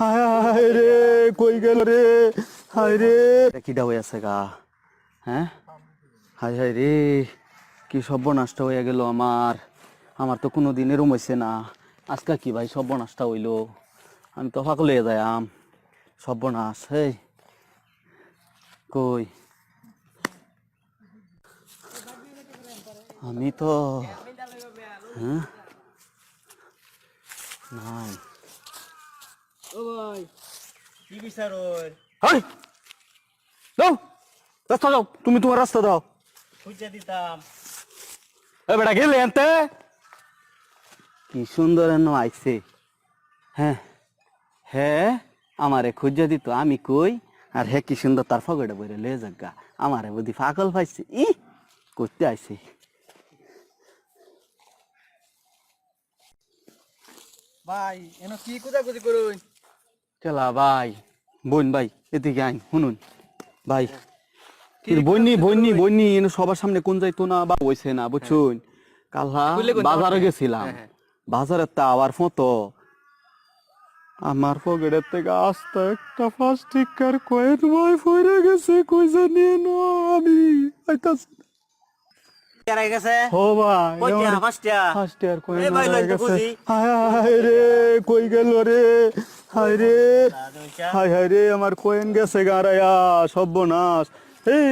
হায় হায় রে, কই গেল রে, হায় রে। কিডা হয়ে আছে গা? হ্যাঁ, হায় হায় রে, কি সর্বনাশটা হয়ে গেল আমার। আমার তো কোনো দিন এরম হইছে না, আজকে কি ভাই সর্বনাশটা হইলো। আমি তো পাগল হয়ে যাই আম। সর্বনাশ, এই কই আমি তো, হ্যাঁ নাই। ও ভাই কি বিচার ওর হাই দাও, রাস্তা দাও, তুমি তোমার রাস্তা দাও। খুঁজে দিতাম। এ বেটা গেলে আনতে, কি সুন্দর এন্ন আইছে। হ্যাঁ হ্যাঁ, আমারে খুঁজে দিত, আমি কই আর হে কি সুন্দর তার ফগড়ে বইরে লে জাগা। আমারে বুদ্ধি পাগল পাইছে, ই করতে আইছে। ভাই এনো কি কোজাকুজি করুন। চলা ভাই, বোন ভাই এদিকে আইন শুনুন ভাই। কি বন্যি কোজাকুজি বন্যি করুন? বন্যি এনে সবার সামনে কোন যাইতো না বা হইছে না বুঝছুন। কালহা খুললে কোন বাজারে জামাতে? গেছিলাম, হ্যাঁ, হ্যাঁ। বাজারে তা আবার ফটো আমার পকেটের থেকে আস্তে একটা প্লাস্টিকের কয়েন বই পড়ে গেছে, কই জানি নো আমি আইতাছি। কেরা গেছে ও ভাই কইটা আমার পাঁচটা ফার্স্ট ইয়ার কয়েন এ ভাই হয়ে লইন তো গেছে। খুঁজি। হায় হায় রে, কই গেল রে, হায় রে, দাদুইটা হায় হায় রে, আমার কয়েন গেছে গারায়া, সর্বনাশ। এই